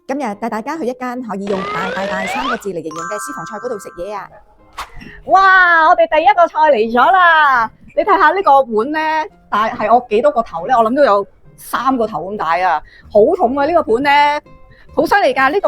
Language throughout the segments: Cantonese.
今日帶大家去一間可以用大三個字嚟形容嘅私房菜嗰度食嘢啊！哇！我哋第一個菜嚟咗啦，你睇下呢個碗咧，大係我幾多個頭咧？我諗都有3個頭咁大啊，好重啊！呢個盤咧，好犀利㗎！呢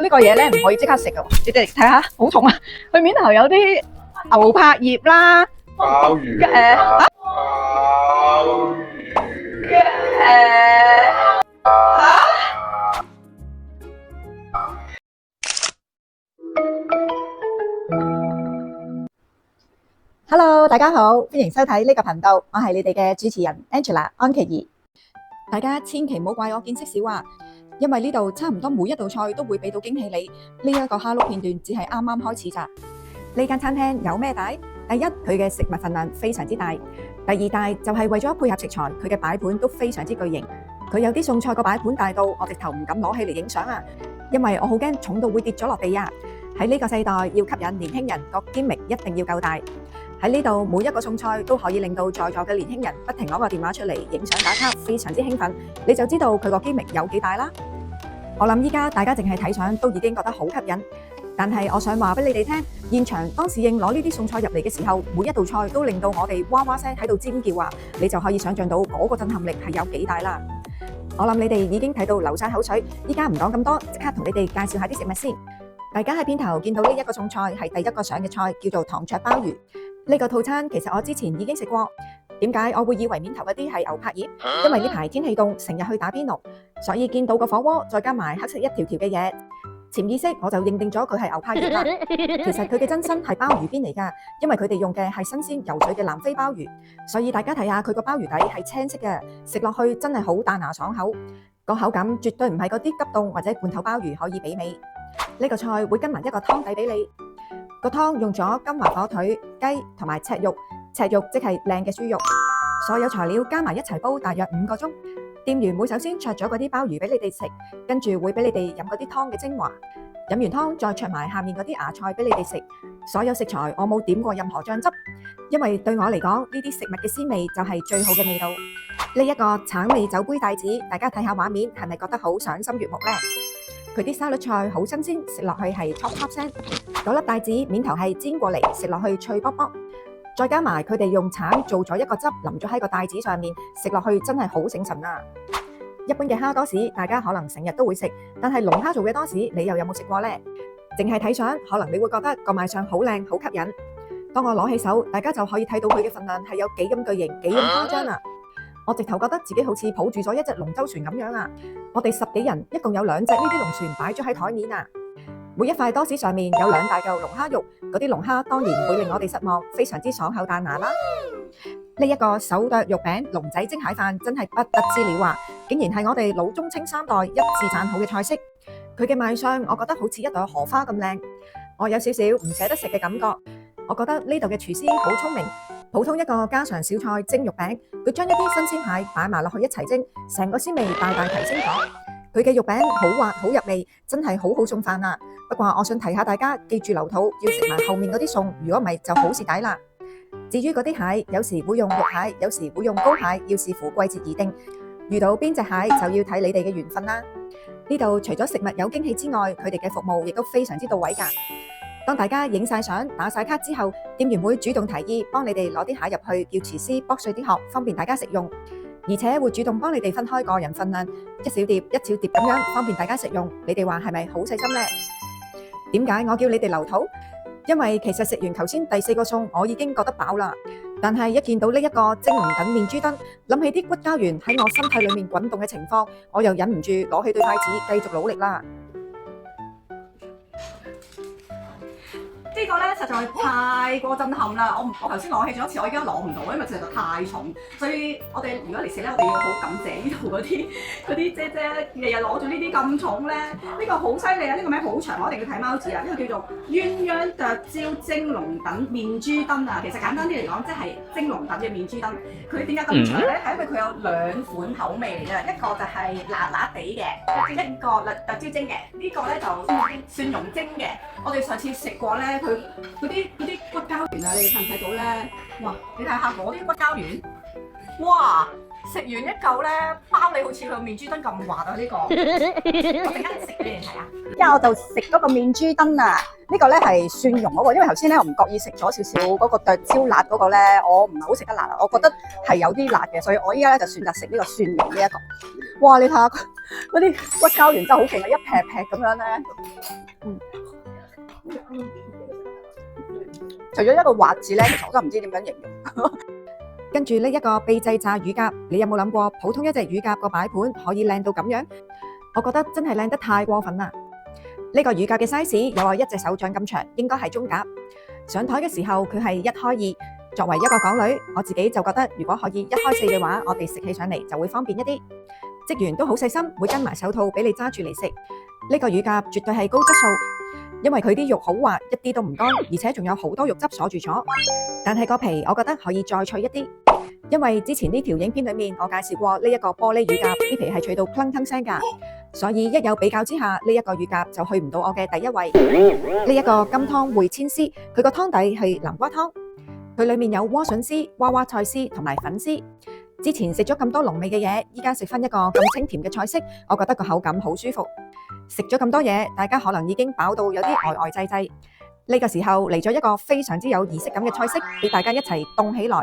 個嘢咧唔可以即刻食㗎，你哋睇下，好重啊！佢面頭有啲牛柏葉啦，鮑魚鮑魚Hello， 大家好，歡迎收睇呢個頻道，我係你哋嘅主持人 Angela 安琪兒。大家千祈唔好怪我見識少啊，因為呢度差唔多每一道菜都會俾到驚喜你。呢一個蝦碌片段只係啱啱開始咋。呢間餐廳有咩大？第一，佢嘅食物份量非常之大；第二大就係為咗配合食材，佢嘅擺盤都非常之巨型。佢有啲餸菜個擺盤大到我直頭唔敢攞起嚟影相啊，因為我好驚重到會跌咗落地啊。喺呢個世代要吸引年輕人，個 gimmick 一定要夠大。喺呢度每一個餸菜都可以令到在座嘅年輕人不停攞個電話出嚟影相打卡，非常之興奮。你就知道佢個 gimmick 有幾大啦。我諗依家大家淨係睇相都已經覺得好吸引，但係我想話俾你哋聽，現場當侍應攞呢啲餸菜入嚟嘅時候，每一道菜都令到我哋哇哇聲喺度尖叫啊！你就可以想象到嗰個震撼力係有幾大啦。我諗你哋已經睇到流晒口水，依家唔講咁多，即刻同你哋介紹下啲食物先。大家喺片頭見到呢一個餸菜係第一個上嘅菜，叫做糖灼鮑魚。呢個套餐其實我之前已經食過。點解我會以為面頭嗰啲係牛柏葉？因為呢排天氣凍，成日去打邊爐，所以見到個火鍋再加埋黑色一條條嘅嘢，潛意識我就認定咗佢係牛柏葉啦。其實佢嘅真身係鮑魚邊嚟㗎，因為佢哋用嘅係新鮮游水嘅南非鮑魚，所以大家睇下佢個鮑魚底係青色嘅，食落去真係好彈牙爽口，個口感絕對唔係嗰啲急凍或者罐頭鮑魚可以媲美。呢個菜會跟埋一個湯底俾你。個湯用咗金華火腿、雞同埋赤肉，赤肉即係靚嘅豬肉，所有材料加埋一齊煲大約5個鐘。店員會首先灼咗嗰啲鮑魚俾你哋食，跟住會俾你哋飲嗰啲湯嘅精華。飲完湯再灼埋下面嗰啲芽菜俾你哋食。所有食材我冇點過任何醬汁，因為對我嚟講呢啲食物嘅鮮味就係最好嘅味道。呢一個橙味酒杯帶子，大家睇下畫面係咪覺得好賞心悅目呢？佢啲沙律菜好新鮮，食落去係 top 聲。嗰粒帶子面頭係煎過嚟，食落去脆卜卜。再加埋佢哋用橙做咗一個汁，淋咗喺個帶子上面，食落去真係好醒神啊！一般嘅蝦多士，大家可能成日都會食，但係龍蝦做嘅多士，你又有冇食過呢？淨係睇相，可能你會覺得個賣相好靚，好吸引。當我攞起手，大家就可以睇到佢嘅份量係有幾咁巨型，幾咁誇張啊！我直頭覺得自己好似抱住咗一隻龍舟船咁樣啊！我哋10幾人，一共有2隻呢啲龍船擺咗喺台面啊！每一塊多士上面有2大嚿龍蝦肉，嗰啲龍蝦當然唔會令我哋失望，非常之爽口彈牙啦！呢一個手剁肉餅龍仔蒸蟹飯真係不得之了啊！竟然係我哋老中青3代一致讚好嘅菜式。佢嘅賣相我覺得好似一朵荷花咁靚，我有少少唔捨得食嘅感覺。我覺得呢度嘅廚師好聰明。普通一個家常小菜蒸肉餅，佢將一啲新鮮蟹擺埋落去一齊蒸，成個鮮味大大提升咗。佢嘅肉餅好滑好入味，真係好好送飯啊！不過我想提下大家，記住留肚，要食埋後面嗰啲餸，如果唔係就好蝕底啦。至於嗰啲蟹，有時會用肉蟹，有時會用膏蟹，要視乎季節而定。遇到邊隻蟹就要睇你哋嘅緣分啦。呢度除咗食物有驚喜之外，佢哋嘅服務亦都非常之到位㗎。當大家影晒相、打晒卡之後，店員會主動提議幫你哋攞啲蟹入去，叫廚師剝碎啲殼，方便大家食用，而且會主動幫你哋分開個人份量，一小碟一小碟咁樣，方便大家食用。你哋話係咪好細心呢？點解我叫你哋留肚？因為其實食完頭先第4個餸，我已經覺得飽啦。但係一見到呢一個蒸龍躉面豬燈，諗起啲骨膠原喺我身體裏面滾動嘅情況，我又忍唔住攞起對筷子繼續努力啦。呢個咧實在太過震撼啦！我頭先攞起咗一次，我而家攞唔到，因為實在太重。所以我哋如果嚟食咧，我哋要好感謝呢度嗰啲姐姐日日攞住呢啲咁重咧。呢個好犀利啊！呢個名好長，我一定要睇貓字啊！呢個叫做鴛鴦剁椒蒸龍躉面豬燈啊！其實簡單啲嚟講，即係蒸龍躉嘅面豬燈。佢點解咁長咧？係因為佢有2款口味嚟嘅，一個就係辣辣地嘅，一個剁椒蒸嘅。呢個咧就蒜蓉蒸嘅。我哋上次食過咧。嗰啲骨膠原啊，你哋睇唔睇到咧？哇！你睇下嗰啲骨膠原，哇！食完一嚿咧，包你好似個面珠墩咁滑啊！呢個，我陣間食俾你睇啊！而家我就食嗰個面珠墩啊，呢個咧係蒜蓉嗰個，因為頭先咧我唔覺意食咗少少嗰個剁椒辣嗰個咧，我唔係好食得辣啊，我覺得係有啲辣嘅，所以我依家咧就選擇食呢個蒜蓉呢一個。哇！你睇下嗰啲骨膠原真係好勁啊，一劈劈咁樣咧。除咗一個滑字咧，其實我都唔知點樣形容。跟住呢一個秘製炸乳鴿，你有冇諗過普通一隻乳鴿個擺盤可以靚到咁樣？我覺得真係靚得太過分啦！呢個乳鴿嘅 size 有我一隻手掌咁長，應該係中鴿。上台嘅時候佢係1開2，作為一個港女，我自己就覺得如果可以1開4嘅話，我哋食起上嚟就會方便一啲。職員都好細心，會跟埋手套俾你揸住嚟食。呢個乳鴿絕對係高質素。因為佢啲肉好滑，一啲都唔乾，而且仲有好多肉汁鎖住咗。但係個皮，我覺得可以再脆一啲。因為之前呢條影片裏面我介紹過呢一個玻璃乳鴿，啲皮係脆到砰砰聲㗎，所以一有比較之下，呢一個乳鴿就去唔到我嘅第一位。呢一個金湯燴千絲，佢個湯底係南瓜湯，佢裏面有萵筍絲、娃娃菜絲同埋粉絲。之前食咗咁多濃味嘅嘢，依家食翻一個咁清甜嘅菜式，我覺得個口感好舒服。食咗咁多嘢，大家可能已經飽到有啲呆滯滯。呢個時候嚟咗一個非常之有儀式感嘅菜式，俾大家一齊凍起來。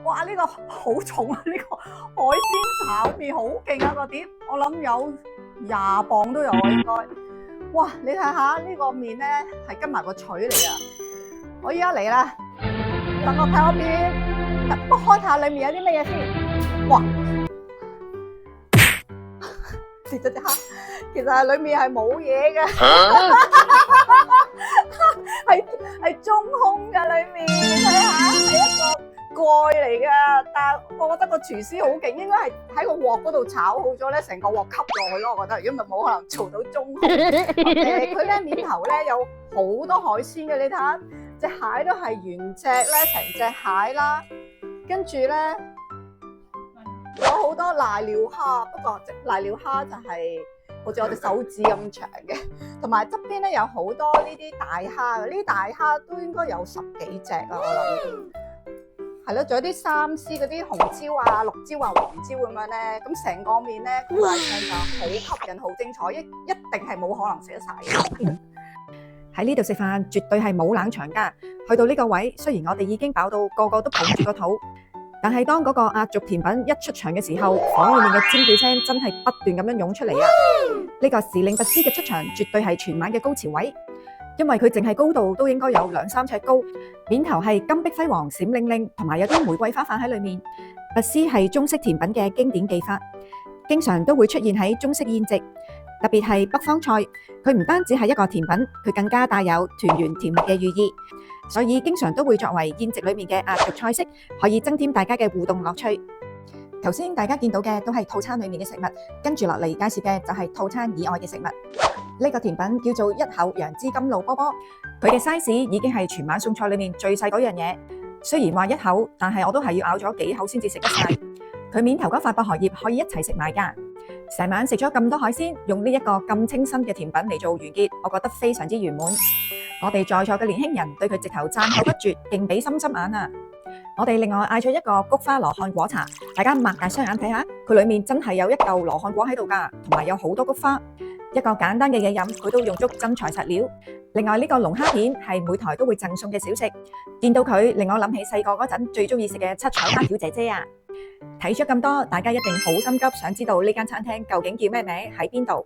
哇！呢個好重啊！呢個海鮮炒麵好勁啊！個碟我諗有20磅都有啊，應該。哇！你睇下呢個麵咧係跟埋個鎚嚟啊！我依家嚟啦，等我睇我邊，剝開下裏面有啲乜嘢先。哇！跌咗隻蝦，其實係裏面係冇嘢嘅，係中空嘅裏面，睇下係一個蓋嚟㗎。但係我覺得個廚師好勁，應該係喺個鑊嗰度炒好咗咧，成個鑊吸落去咯。我覺得，如果唔係冇可能做到中空。佢咧面頭咧有好多海鮮嘅，你睇下隻蟹都係原隻咧，成隻蟹啦，跟住咧。有好多瀨尿蝦，不過瀨尿蝦就係好似我隻手指咁長嘅，同埋側邊咧有好多呢啲大蝦，呢啲大蝦都應該有10幾隻啊，我諗係咯，仲有啲三絲嗰啲紅椒啊、綠椒啊、黃椒咁樣咧，咁成個面咧個賣相就好吸引、好精彩，一定係冇可能食得晒嘅。喺呢度食飯絕對係冇冷場㗎，去到呢個位，雖然我哋已經飽到個個都捧住個肚。但係當嗰個壓軸甜品一出場嘅時候，房裏面嘅尖叫聲真係不斷咁樣湧出嚟啊！呢個時令拔絲嘅出場絕對係全晚嘅高潮位，因為佢淨係高度都應該有2-3尺高，面頭係金碧輝煌、閃靈靈，同埋有啲玫瑰花瓣喺裏面。拔絲係中式甜品嘅經典技法，經常都會出現喺中式宴席，特別係北方菜。佢唔單止係一個甜品，佢更加帶有團圓甜蜜嘅寓意。所以經常都會作為宴席裏面嘅壓軸菜式，可以增添大家嘅互動樂趣。頭先大家見到嘅都係套餐裏面嘅食物，跟住落嚟介紹嘅就係套餐以外嘅食物。呢個甜品叫做一口楊枝甘露波波，佢嘅 size 已經係全晚餸菜裏面最細嗰樣嘢。雖然話一口，但係我都係要咬咗幾口先至食得晒。佢面頭嗰塊薄荷葉可以一齊食埋㗎。成晚食咗咁多海鮮，用呢一個咁清新嘅甜品嚟做完結，我覺得非常之圓滿。我哋在座嘅年輕人對佢直頭讚口不絕，勁俾心心眼啊！我哋另外嗌咗一個菊花羅漢果茶，大家擘大雙眼睇下，佢裏面真係有一嚿羅漢果喺度㗎，同埋有好多菊花。一個簡單嘅嘢飲，佢都用足真材實料。另外呢個龍蝦片係每台都會贈送嘅小食，見到佢令我諗起細個嗰陣最中意食嘅七彩蝦條姐姐啊！睇咗咁多，大家一定好心急，想知道呢間餐廳究竟叫咩名，喺邊度？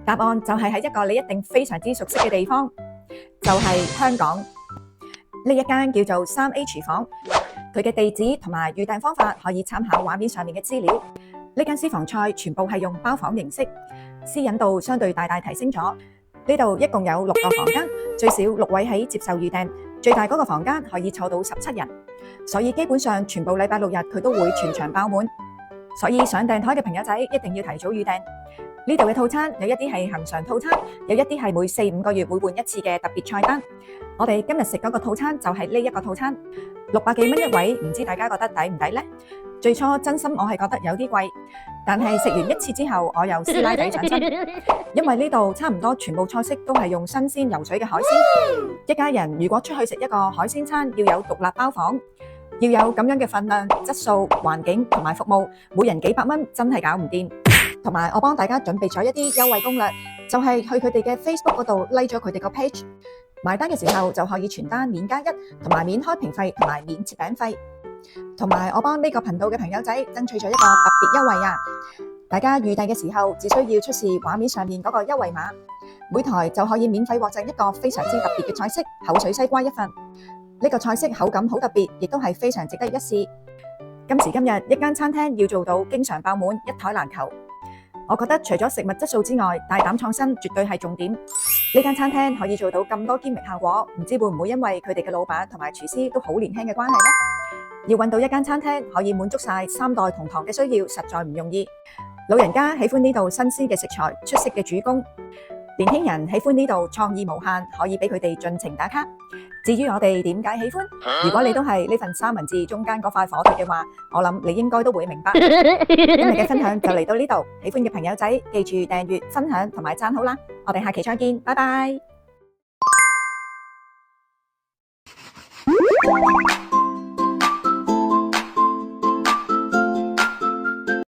答案就係喺一個你一定非常之熟悉嘅地方，就係香港。呢一間叫做3A 廚房，佢嘅地址同埋預訂方法可以參考畫面上面嘅資料。呢間私房菜全部係用包房形式，私隱度相對大大提升咗。呢度一共有6個房間，最少6位喺接受預訂，最大嗰個房間可以坐到17人，所以基本上全部禮拜6日佢都會全場爆滿。所以想訂枱嘅朋友仔一定要提早預訂。呢度嘅套餐有一啲係恆常套餐，有一啲係每4-5個月會換一次嘅特別菜單。我哋今日食嗰個套餐就係呢一個套餐，600幾蚊一位，唔知大家覺得抵唔抵呢？最初真心我係覺得有啲貴，但係食完一次之後，我又師奶底上身，因為呢度差唔多全部菜式都係用新鮮游水嘅海鮮。一家人如果出去食一個海鮮餐，要有獨立包房。要有咁樣嘅份量、質素、環境同埋服務，每人幾百蚊真係搞唔掂。同埋我幫大家準備咗一啲優惠攻略，就係去佢哋嘅 Facebook 嗰度 like 咗佢哋個 page， 買單嘅時候就可以全單免加一，同埋免開瓶費同埋免切餅費。同埋我幫呢個頻道嘅朋友仔爭取咗一個特別優惠啊！大家預訂嘅時候只需要出示畫面上面嗰個優惠碼，每台就可以免費獲贈一個非常之特別嘅菜式口水西瓜一份。呢個菜式口感好特別，亦都係非常值得一試。今時今日，一間餐廳要做到經常爆滿，一台難求。我覺得除咗食物質素之外，大膽創新絕對係重點。呢間餐廳可以做到咁多堅力效果，唔知會唔會因為佢哋嘅老闆同埋廚師都好年輕嘅關係呢？要揾到一間餐廳可以滿足晒3代同堂嘅需要，實在唔容易。老人家喜歡呢度新鮮嘅食材、出色嘅主工；年輕人喜歡呢度創意無限，可以俾佢哋盡情打卡。至於我哋點解喜歡，如果你都係呢份三文治中間嗰塊火腿嘅話，我諗你應該都會明白。今日嘅分享就嚟到呢度，喜歡嘅朋友仔記住訂閱、分享同埋讚好啦！我哋下期再見，拜拜。